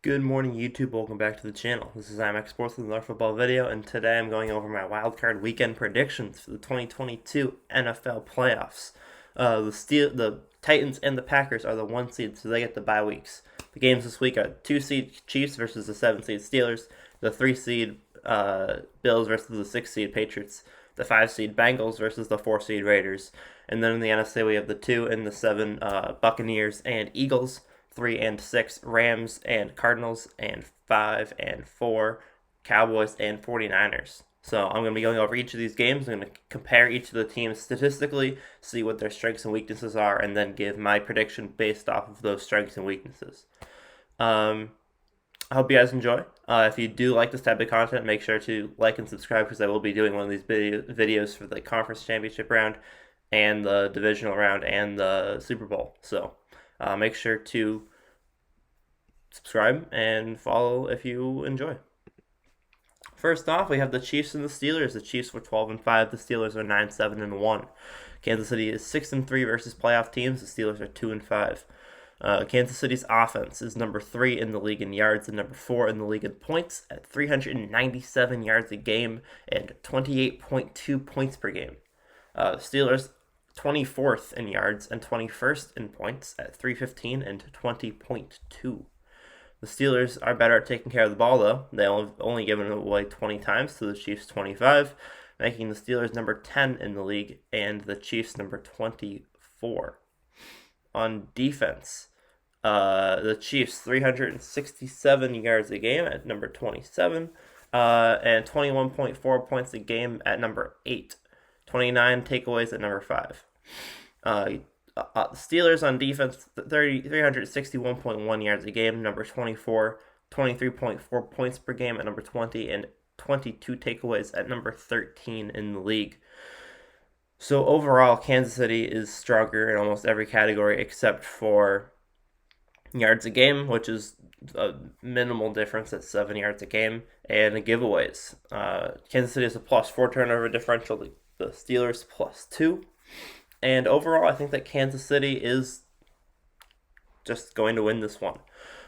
Good morning, YouTube. Welcome back to the channel. This is IMX Sports with another football video, and today I'm going over my wildcard weekend predictions for the 2022 NFL playoffs. The Titans and the Packers are the 1 seed, so they get the bye weeks. The games this week are 2 seed Chiefs versus the 7 seed Steelers, the 3 seed Bills versus the 6 seed Patriots, the 5 seed Bengals versus the 4 seed Raiders, and then in the NFC we have the 2 and the 7 Buccaneers and Eagles. 3 and 6 Rams and Cardinals, and 5 and 4 Cowboys and 49ers. So I'm going to be going over each of these games. I'm going to compare each of the teams statistically, see what their strengths and weaknesses are, and then give my prediction based off of those strengths and weaknesses. I hope you guys enjoy. If you do like this type of content, make sure to like and subscribe, because I will be doing one of these videos for the conference championship round and the divisional round and the Super Bowl. So make sure to subscribe and follow if you enjoy. First off, we have the Chiefs and the Steelers. The Chiefs were 12-5. The Steelers are 9-7-1. Kansas City is 6-3 versus playoff teams. The Steelers are 2-5. Kansas City's offense is number 3 in the league in yards and number 4 in the league in points at 397 yards a game and 28.2 points per game. Steelers 24th in yards and 21st in points at 315 and 20.2. The Steelers are better at taking care of the ball, though. They only given it away 20 times to the Chiefs 25, making the Steelers number 10 in the league and the Chiefs number 24. On defense, the Chiefs 367 yards a game at number 27, and 21.4 points a game at number 8. 29 takeaways at number 5. Steelers on defense, 361.1 yards a game, number 24, 23.4 points per game at number 20, and 22 takeaways at number 13 in the league. So overall, Kansas City is stronger in almost every category except for yards a game, which is a minimal difference at 7 yards a game, and the giveaways. Kansas City is a +4 turnover differential, the Steelers +2. And overall, I think that Kansas City is just going to win this one.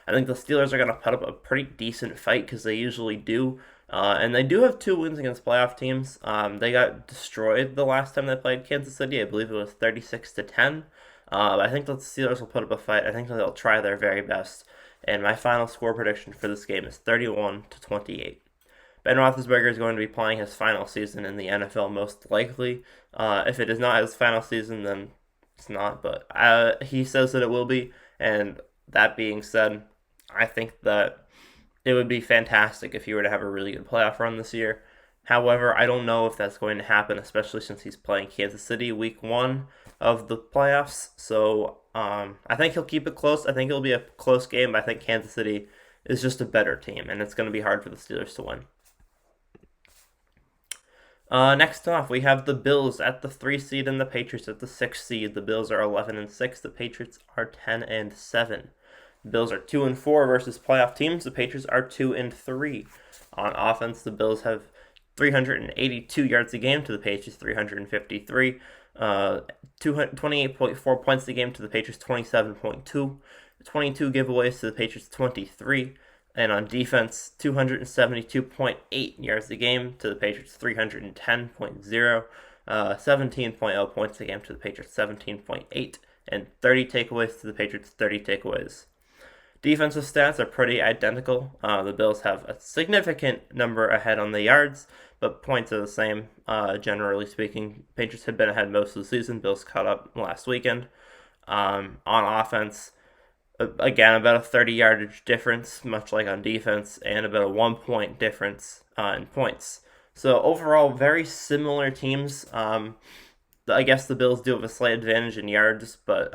I think the Steelers are going to put up a pretty decent fight, because they usually do. And they do have 2 wins against playoff teams. They got destroyed the last time they played Kansas City. I believe it was 36-10. I think that the Steelers will put up a fight. I think that they'll try their very best. And my final score prediction for this game is 31-28. Ben Roethlisberger is going to be playing his final season in the NFL, most likely. If it is not his final season, then it's not. But he says that it will be. And that being said, I think that it would be fantastic if he were to have a really good playoff run this year. However, I don't know if that's going to happen, especially since he's playing Kansas City week 1 of the playoffs. So I think he'll keep it close. I think it'll be a close game. But I think Kansas City is just a better team, and it's going to be hard for the Steelers to win. Next off, we have the Bills at the 3 seed and the Patriots at the 6 seed. The Bills are 11-6. The Patriots are 10-7. The Bills are 2-4 versus playoff teams. The Patriots are 2-3. On offense, the Bills have 382 yards a game to the Patriots 353. 28.4 points a game to the Patriots 27.2. 22 giveaways to the Patriots 23. And on defense, 272.8 yards a game to the Patriots 310.0, 17.0 points a game to the Patriots 17.8, and 30 takeaways to the Patriots 30 takeaways. Defensive stats are pretty identical. The Bills have a significant number ahead on the yards, but points are the same. Generally speaking, Patriots have been ahead most of the season. Bills caught up last weekend. On offense, again, about a 30 yardage difference, much like on defense, and about a 1 point difference in points. So overall, very similar teams. I guess the Bills do have a slight advantage in yards, but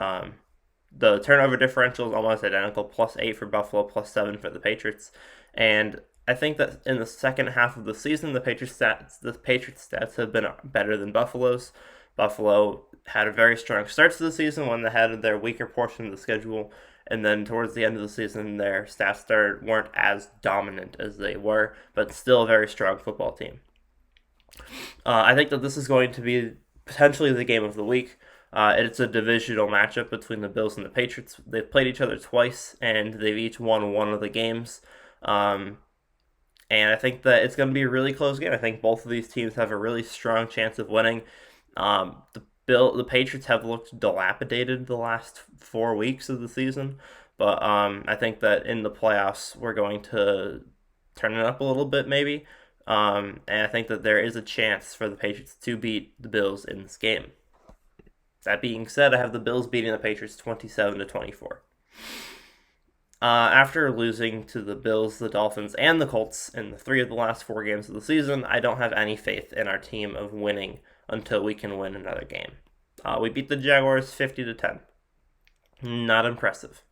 the turnover differential is almost identical, +8 for Buffalo, +7 for the Patriots. And I think that in the second half of the season, the Patriots stats have been better than Buffalo's. Buffalo had a very strong start to the season when they had their weaker portion of the schedule, and then towards the end of the season, their stats weren't as dominant as they were, but still a very strong football team. I think that this is going to be potentially the game of the week. It's a divisional matchup between the Bills and the Patriots. They've played each other twice, and they've each won one of the games. And I think that it's going to be a really close game. I think both of these teams have a really strong chance of winning. The Patriots have looked dilapidated the last 4 weeks of the season, but I think that in the playoffs we're going to turn it up a little bit, maybe. And I think that there is a chance for the Patriots to beat the Bills in this game. That being said, I have the Bills beating the Patriots 27-24. After losing to the Bills, the Dolphins, and the Colts in the 3 of the last 4 games of the season, I don't have any faith in our team of winning until we can win another game. We beat the Jaguars 50-10. Not impressive.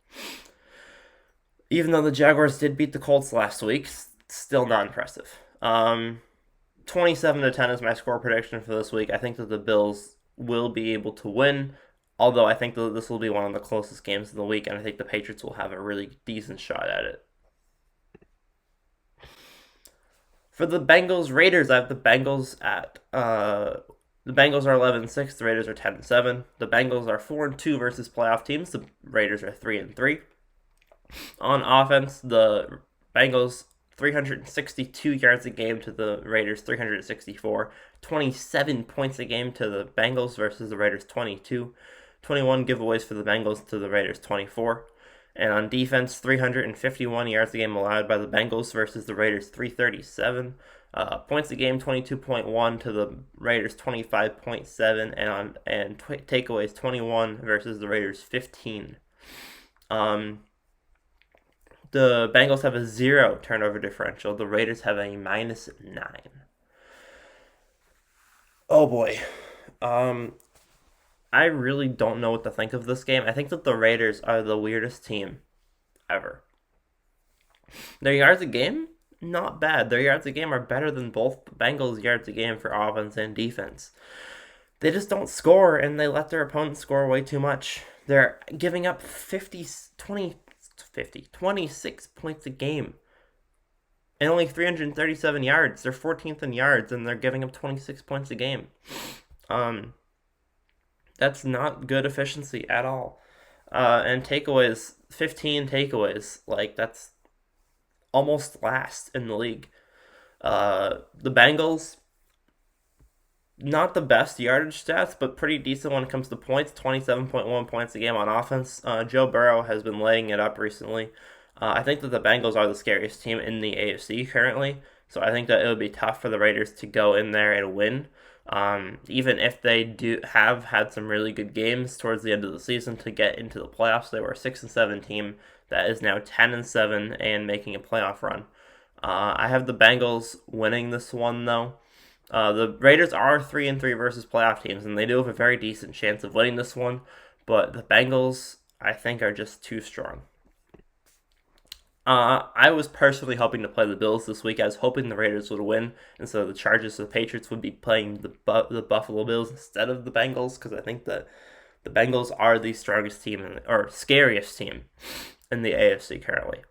Even though the Jaguars did beat the Colts last week, still not impressive. 27-10 is my score prediction for this week. I think that the Bills will be able to win, although I think that this will be one of the closest games of the week, and I think the Patriots will have a really decent shot at it. For the Bengals-Raiders, I have the Bengals at the Bengals are 11-6, the Raiders are 10-7. The Bengals are 4-2 versus playoff teams. The Raiders are 3-3. On offense, the Bengals 362 yards a game to the Raiders 364. 27 points a game to the Bengals versus the Raiders 22. 21 giveaways for the Bengals to the Raiders 24. And on defense, 351 yards a game allowed by the Bengals versus the Raiders 337. Points a game 22.1 to the Raiders 25.7, and takeaways 21 versus the Raiders 15. The Bengals have a 0 turnover differential. The Raiders have a -9. Oh boy. I really don't know what to think of this game. I think that the Raiders are the weirdest team ever. Their yards a game, not bad. Their yards a game are better than both Bengals' yards a game for offense and defense. They just don't score, and they let their opponents score way too much. They're giving up 26 points a game and only 337 yards. They're 14th in yards, and they're giving up 26 points a game. That's not good efficiency at all. And takeaways, 15 takeaways, that's almost last in the league. The Bengals, not the best yardage stats, but pretty decent when it comes to points. 27.1 points a game on offense. Joe Burrow has been laying it up recently. I think that the Bengals are the scariest team in the AFC currently, so I think that it would be tough for the Raiders to go in there and win. Even if they have had some really good games towards the end of the season to get into the playoffs, they were a 6-7 team that is now 10-7 and making a playoff run. I have the Bengals winning this one though. The Raiders are 3-3 versus playoff teams, and they do have a very decent chance of winning this one, but the Bengals, I think, are just too strong. I was personally hoping to play the Bills this week. I was hoping the Raiders would win, and so the Chargers or the Patriots would be playing the Buffalo Bills instead of the Bengals, because I think that the Bengals are the strongest team, or scariest team in the AFC currently.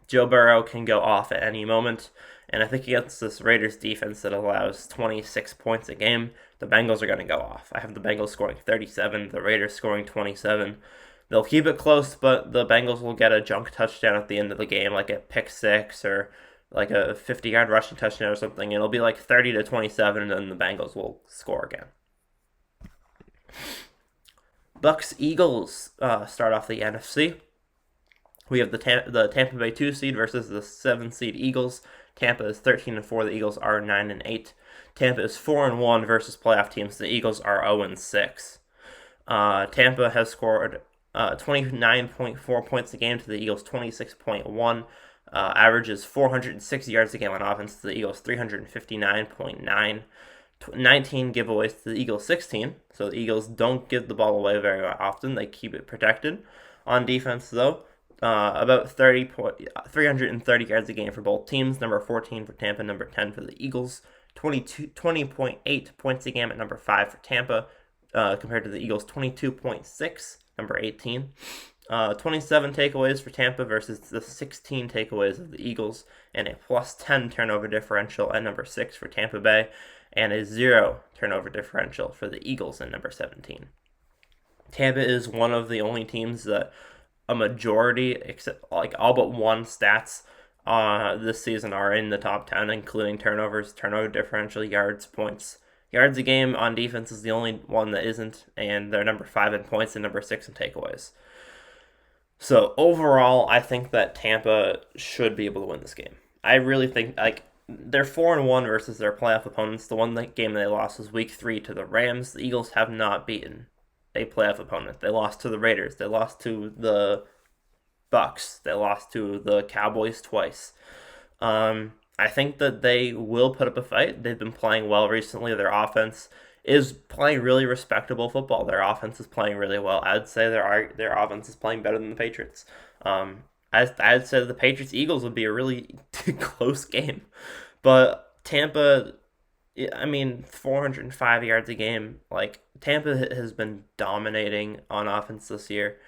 Joe Burrow can go off at any moment, and I think against this Raiders defense that allows 26 points a game, the Bengals are going to go off. I have the Bengals scoring 37, the Raiders scoring 27. They'll keep it close, but the Bengals will get a junk touchdown at the end of the game, like a pick six or like a 50-yard rushing touchdown or something. It'll be like 30-27, and then the Bengals will score again. Bucs Eagles start off the NFC. We have the Tampa Bay 2 seed versus the 7 seed Eagles. Tampa is 13-4. The Eagles are 9-8. Tampa is 4-1 versus playoff teams. The Eagles are 0-6. Tampa has scored 29.4 points a game to the Eagles 26.1. Averages 406 yards a game on offense to the Eagles 359.9. 19 giveaways to the Eagles 16. So the Eagles don't give the ball away very often. They keep it protected. On defense, though, about 330 yards a game for both teams. Number 14 for Tampa, number 10 for the Eagles. 20.8 points a game at number 5 for Tampa, compared to the Eagles' 22.6, number 18. 27 takeaways for Tampa versus the 16 takeaways of the Eagles, and a plus 10 turnover differential at number 6 for Tampa Bay, and a 0 turnover differential for the Eagles at number 17. Tampa is one of the only teams that a majority, except like all but one stats this season are in the top 10, including turnovers, turnover differential, yards, points. Yards a game on defense is the only one that isn't, and they're number 5 in points and number 6 in takeaways. So overall, I think that Tampa should be able to win this game. I really think they're 4-1 versus their playoff opponents. The one game they lost was Week 3 to the Rams. The Eagles have not beaten a playoff opponent. They lost to the Raiders. They lost to the Bucs. They lost to the Cowboys twice. I think that they will put up a fight. They've been playing well recently. Their offense is playing really respectable football. Their offense is playing really well. I'd say their offense is playing better than the Patriots. I'd say the Patriots Eagles would be a really close game, but Tampa, I mean, 405 yards a game. Like Tampa has been dominating on offense this year.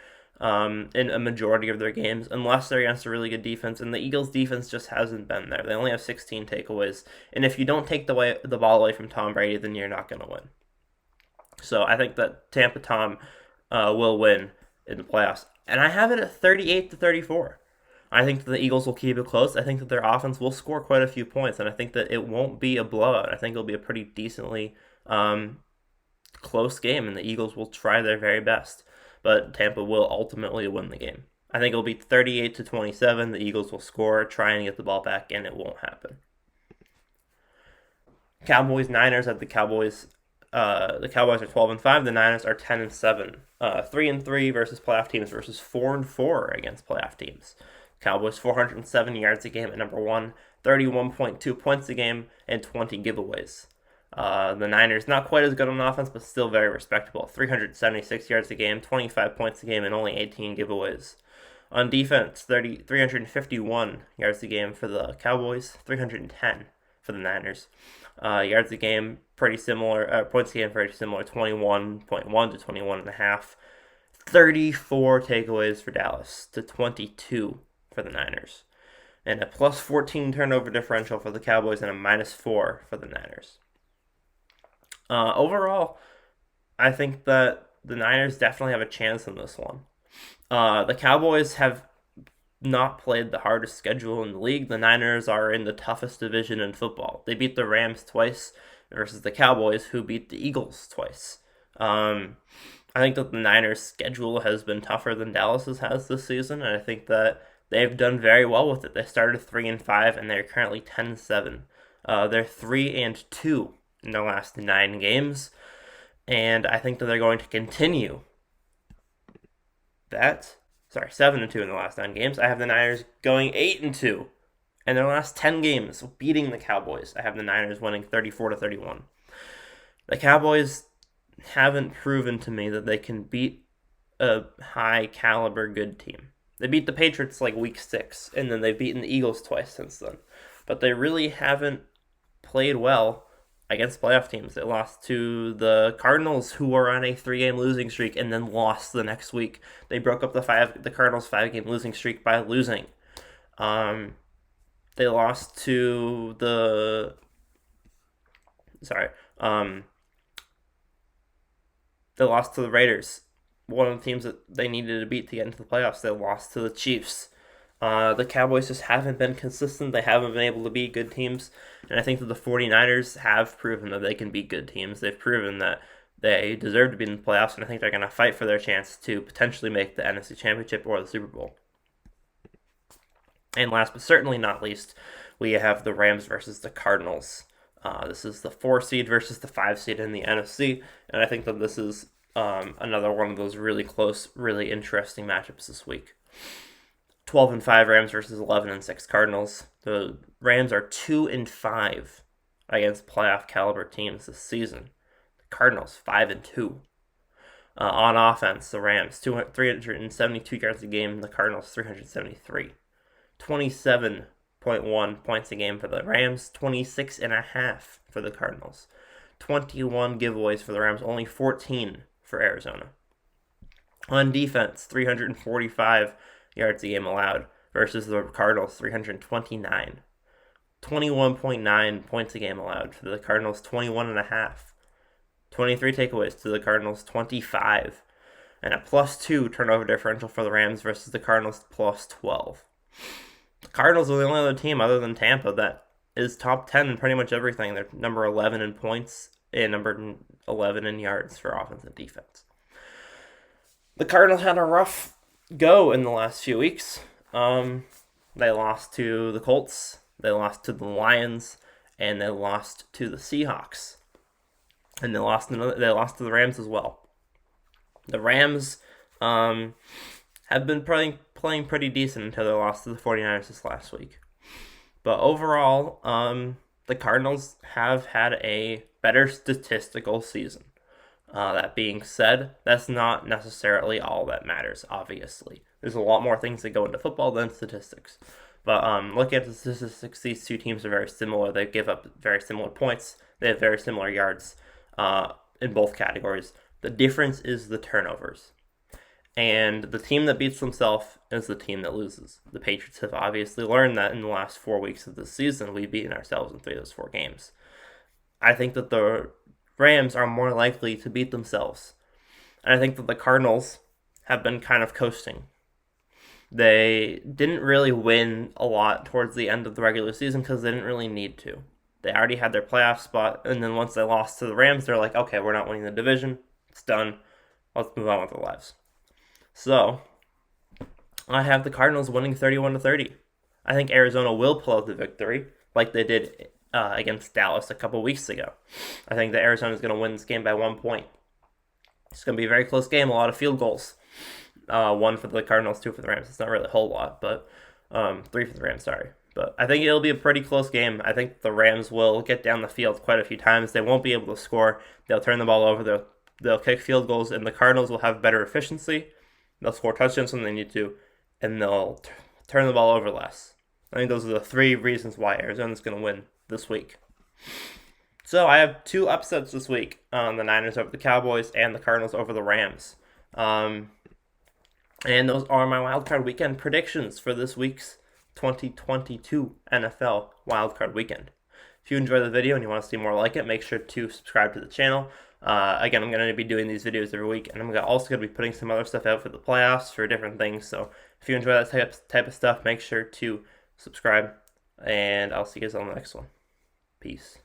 In a majority of their games, unless they're against a really good defense. And the Eagles' defense just hasn't been there. They only have 16 takeaways. And if you don't take the ball away from Tom Brady, then you're not going to win. So I think that Tampa Tom will win in the playoffs. And I have it at 38-34. I think that the Eagles will keep it close. I think that their offense will score quite a few points. And I think that it won't be a blowout. I think it'll be a pretty decently close game. And the Eagles will try their very best. But Tampa will ultimately win the game. I think it'll be 38-27. The Eagles will score, try and get the ball back, and it won't happen. Cowboys-Niners at the Cowboys. The Cowboys are 12-5. The Niners are 10-7. 3-3 versus playoff teams versus 4-4 against playoff teams. Cowboys 407 yards a game at number 1, 31.2 points a game, and 20 giveaways. The Niners, not quite as good on offense, but still very respectable. 376 yards a game, 25 points a game, and only 18 giveaways. On defense, 351 yards a game for the Cowboys, 310 for the Niners. Yards a game, pretty similar. Points a game, pretty similar. 21.1 to 21.5. 34 takeaways for Dallas to 22 for the Niners. And a plus 14 turnover differential for the Cowboys and a minus 4 for the Niners. Overall, I think that the Niners definitely have a chance in this one. The Cowboys have not played the hardest schedule in the league. The Niners are in the toughest division in football. They beat the Rams twice versus the Cowboys, who beat the Eagles twice. I think that the Niners' schedule has been tougher than Dallas's has this season, and I think that they've done very well with it. They started 3-5, and they're currently 10-7. They're 3-2 in the last 9 games, and I think that they're going to continue that. 7-2 in the last 9 games. I have the Niners going 8-2 in their last 10 games, beating the Cowboys. I have the Niners winning 34-31. The Cowboys haven't proven to me that they can beat a high-caliber good team. They beat the Patriots like week 6, and then they've beaten the Eagles twice since then. But they really haven't played well against playoff teams. They lost to the Cardinals, who were on a 3-game losing streak, and then lost the next week. They broke up the Cardinals' 5-game losing streak by losing. They lost to the they lost to the Raiders, one of the teams that they needed to beat to get into the playoffs. They lost to the Chiefs. The Cowboys just haven't been consistent. They haven't been able to beat good teams. And I think that the 49ers have proven that they can beat good teams. They've proven that they deserve to be in the playoffs, and I think they're going to fight for their chance to potentially make the NFC Championship or the Super Bowl. And last but certainly not least, we have the Rams versus the Cardinals. This is the 4 seed versus the 5 seed in the NFC, and I think that this is another one of those really close, really interesting matchups this week. 12-5 Rams versus 11-6 Cardinals. The Rams are 2-5 against playoff caliber teams this season. The Cardinals 5-2. On offense, the Rams 372 yards a game. The Cardinals 373. 27.1 points a game for the Rams. 26.5 for the Cardinals. 21 giveaways for the Rams. Only 14 for Arizona. On defense, 345 yards a game allowed versus the Cardinals 329. 21.9 points a game allowed for the Cardinals, 21.5. 23 takeaways to the Cardinals, 25. and a +2 turnover differential for the Rams versus the Cardinals +12. The Cardinals are the only other team other than Tampa that is top 10 in pretty much everything. They're number 11 in points and number 11 in yards for offense and defense. The Cardinals had a rough go in the last few weeks. They lost to the Colts, they lost to the Lions, and they lost to the Seahawks. And they lost to the Rams as well. The Rams have been playing pretty decent until they lost to the 49ers this last week. But overall, the Cardinals have had a better statistical season. That being said, that's not necessarily all that matters, obviously. There's a lot more things that go into football than statistics. But looking at the statistics, these two teams are very similar. They give up very similar points. They have very similar yards in both categories. The difference is the turnovers. And the team that beats themselves is the team that loses. The Patriots have obviously learned that in the last 4 weeks of the season. We've beaten ourselves in 3 of those 4 games. I think that the Rams are more likely to beat themselves. And I think that the Cardinals have been kind of coasting. They didn't really win a lot towards the end of the regular season because they didn't really need to. They already had their playoff spot, and then once they lost to the Rams, they're like, okay, we're not winning the division. It's done. Let's move on with our lives. So, I have the Cardinals winning 31-30. I think Arizona will pull out the victory like they did against Dallas a couple weeks ago. I think that Arizona is going to win this game by 1 point. It's going to be a very close game, a lot of field goals. 1 for the Cardinals, 2 for the Rams. It's not really a whole lot, but 3 for the Rams, sorry. But I think it'll be a pretty close game. I think the Rams will get down the field quite a few times. They won't be able to score. They'll turn the ball over. They'll kick field goals, and the Cardinals will have better efficiency. They'll score touchdowns when they need to, and they'll turn the ball over less. I think those are the 3 reasons why Arizona's going to win this week. So I have 2 upsets this week. The Niners over the Cowboys and the Cardinals over the Rams. And those are my wildcard weekend predictions for this week's 2022 NFL wildcard weekend. If you enjoy the video and you want to see more like it, make sure to subscribe to the channel. Again, I'm going to be doing these videos every week, and I'm also going to be putting some other stuff out for the playoffs, for different things. So if you enjoy that type of stuff, make sure to subscribe, and I'll see you guys on the next one. Peace.